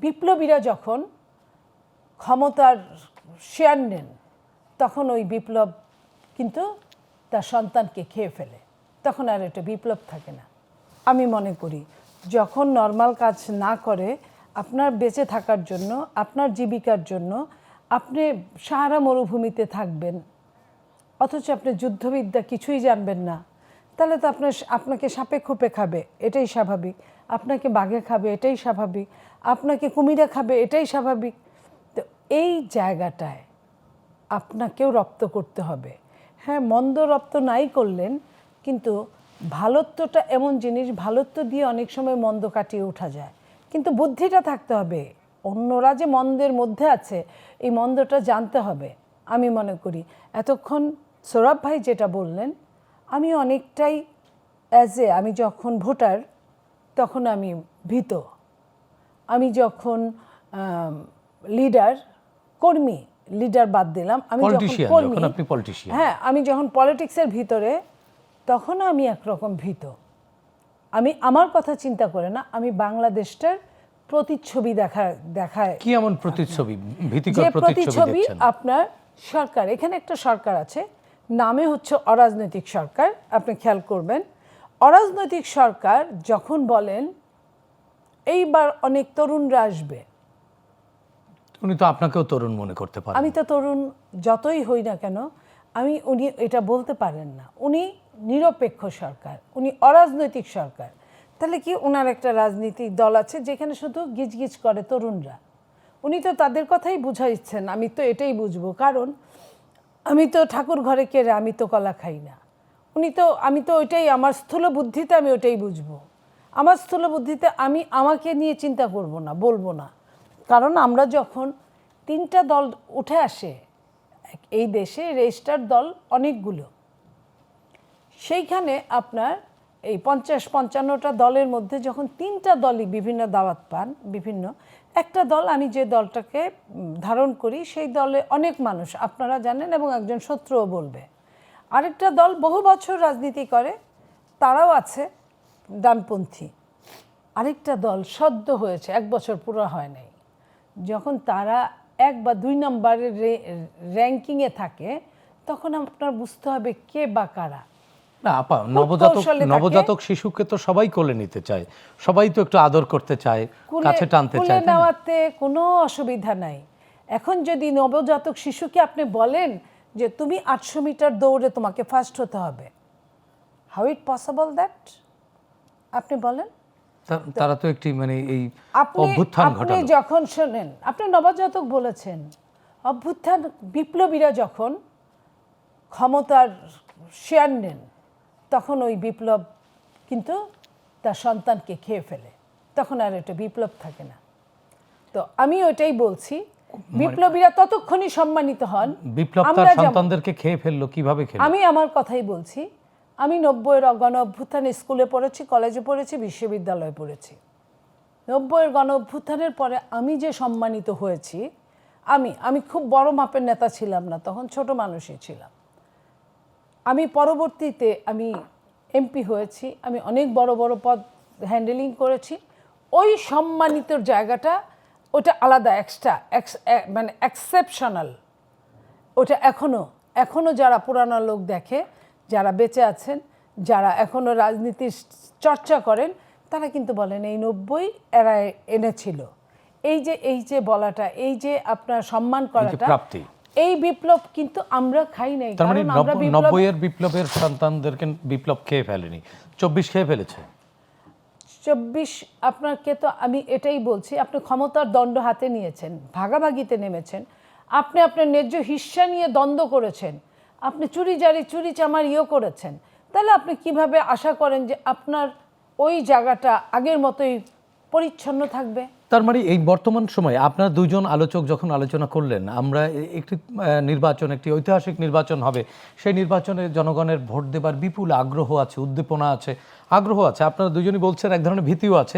বিপ্লবীরা যখন ক্ষমতার শেয়ার নেন তখন ওই বিপ্লব কিন্তু তার সন্তানকে খেয়ে ফেলে, তখন আর এটা বিপ্লব থাকে না। আমি মনে করি যখন নর্মাল কাজ না করে আপনার বেঁচে থাকার জন্য, আপনার জীবিকার জন্য আপনি সাহারা মরুভূমিতে থাকবেন, অথচ আপনি যুদ্ধবিদ্যা কিছুই জানবেন না, তাহলে তো আপনাকে সাপে খোপে খাবে, এটাই স্বাভাবিক। আপনাকে বাঘে খাবে, এটাই স্বাভাবিক। আপনাকে কুমিরে খাবে, এটাই স্বাভাবিক। তো এই জায়গাটায় আপনাকেও রপ্ত করতে হবে। হ্যাঁ, মন্দ রপ্ত নাই করলেন, কিন্তু ভালোত্বটা এমন জিনিস, ভালোত্ব দিয়ে অনেক সময় মন্দ কাটিয়ে ওঠা যায়, কিন্তু বুদ্ধিটা থাকতে হবে। অন্যরা যে মন্দের মধ্যে আছে এই মন্দটা জানতে হবে। আমি মনে করি এতক্ষণ সৌরভ ভাই যেটা বললেন, আমি অনেকটাই আমি যখন ভোটার তখন আমি ভীত, আমি যখন কর্মী, লিডার বাদ দিলাম, আমি যখন কর্মী, হ্যাঁ, আমি যখন পলিটিক্সের ভিতরে তখন আমি একরকম ভীত। আমি আমার কথা চিন্তা করে না, আমি বাংলাদেশটার প্রতিচ্ছবি দেখায়। কি এমন প্রতিচ্ছবি, ভীতিকর প্রতিচ্ছবি? আপনার সরকার, এখানে একটা সরকার আছে, নামে হচ্ছে অরাজনৈতিক সরকার। আপনি খেয়াল করবেন, অরাজনৈতিক সরকার যখন বলেন এইবার অনেক তরুণরা আসবে, উনি তো আপনাকেও তরুণ মনে করতে পারেন। আমি তো তরুণ যতই হই না কেন, উনি এটা বলতে পারেন না। উনি নিরপেক্ষ সরকার, উনি অরাজনৈতিক সরকার। তাহলে কি ওনার একটা রাজনৈতিক দল আছে যেখানে শুধু গিজগিজ করে তরুণরা? উনি তো তাদের কথাই বুঝাইছেন। আমি তো এটাই বুঝবো, কারণ আমি তো ঠাকুর ঘরে কেড়ে আমি তো কলা খাই না। আমি তো ওইটাই, আমার স্থূল বুদ্ধিতে আমি ওটাই বুঝবো। আমার স্থূল বুদ্ধিতে আমি আমাকে নিয়ে চিন্তা করব না, বলবো না। কারণ আমরা যখন তিনটা দল উঠে আসে এই দেশে, রেজিস্টার দল অনেকগুলো, সেইখানে আপনার এই 50-55টা দলের মধ্যে যখন তিনটা দলই বিভিন্ন দাওয়াত পান, বিভিন্ন একটা দল, আমি যে দলটাকে ধারণ করি সেই দলে অনেক মানুষ আপনারা জানেন এবং একজন শত্রুও বলবে। আরেকটা দল বহু বছর রাজনীতি করে, তারাও আছে ডানপন্থী। আরেকটা দল সদ্য হয়েছে, 1 বছর পুরো হয় নাই। যখন তারা 1 বা 2 নম্বরের র্যাঙ্কিংয়ে থাকে, তখন আপনার বুঝতে হবে কে বা কারা। না আপা, নবজাতক শিশুকে তো সবাই কোলে নিতে চায়, সবাই তো একটু আদর করতে চায়, কাছে টানতে চায়। কোলে নেওয়াতে কোনো অসুবিধা নাই। এখন যদি নবজাতক শিশুকে আপনি বলেন যে তুমি 800 মিটার দৌড়ে তোমাকে ফার্স্ট হতে হবে, হাউ ইট পসিবল দ্যাট? আপনি বলেন। তারা তো একটি মানে এই অভ্যুত্থান ঘটালো। আপনি যখন শোনেন, আপনি নবজাতক বলেছেন, অভ্যুত্থান, বিপ্লবীরা যখন ক্ষমতার শেয়ার নেন তখন ওই বিপ্লব কিন্তু তার সন্তানকে খেয়ে ফেলে, তখন আর এটা বিপ্লব থাকে না। তো আমি ওইটাই বলছি, বিপ্লবীরা ততক্ষণই সম্মানিত হন। বিপ্লব তার সন্তানদেরকে খেয়ে ফেললো কিভাবে? আমি আমার কথাই বলছি। আমি 90-এর গণ অভ্যুত্থানে স্কুলে পড়েছি, কলেজে পড়েছি, বিশ্ববিদ্যালয়ে পড়েছি। 90-এর গণ অভ্যুত্থানের পরে আমি যে সম্মানিত হয়েছি, আমি খুব বড় মাপের নেতা ছিলাম না, তখন ছোট মানুষই ছিলাম। আমি পরবর্তীতে আমি এমপি হয়েছি, আমি অনেক বড় বড় পদ হ্যান্ডেলিং করেছি। ওই সম্মানিতর জায়গাটা ওটা আলাদা, এক্সট্রা, মানে এক্সেপশনাল। ওটা এখনো যারা পুরানো লোক দেখে, যারা বেঁচে আছেন, যারা এখনো রাজনীতির চর্চা করেন, তারা কিন্তু বলেন এই 90 এরা এনেছিল। এই যে বলাটা, এই যে আপনার সম্মান করাটা, এই বিপ্লব কিন্তু আমরা খাই নাই। তার মানে 90-এর বিপ্লবের সন্তানদেরকে বিপ্লব খেয়ে ফেলেনি, 24 খেয়ে ফেলেছে। 24 আপনাকে তো আমি এটাই বলছি, আপনি ক্ষমতার দণ্ড হাতে নিয়েছেন, ভাগাভাগিতে নেমেছেন, আপনি আপনার ন্যায্য হিস্সা নিয়ে দ্বন্দ্ব করেছেন, আপনি চুরি চামার করেছেন, তাহলে আপনি কিভাবে আশা করেন যে আপনার ওই জায়গাটা আগের মতোই পরিচ্ছন্ন থাকবে? তার মানে এই বর্তমান সময়ে আপনারা দুইজন আলোচক যখন আলোচনা করলেন, আমরা একটি নির্বাচন, একটি ঐতিহাসিক নির্বাচন হবে, সেই নির্বাচনে জনগণের ভোট দেবার বিপুল আগ্রহ আছে, উদ্দীপনা আছে, আগ্রহ আছে। আপনারা দুজনই বলছেন এক ধরনের ভীতিও আছে।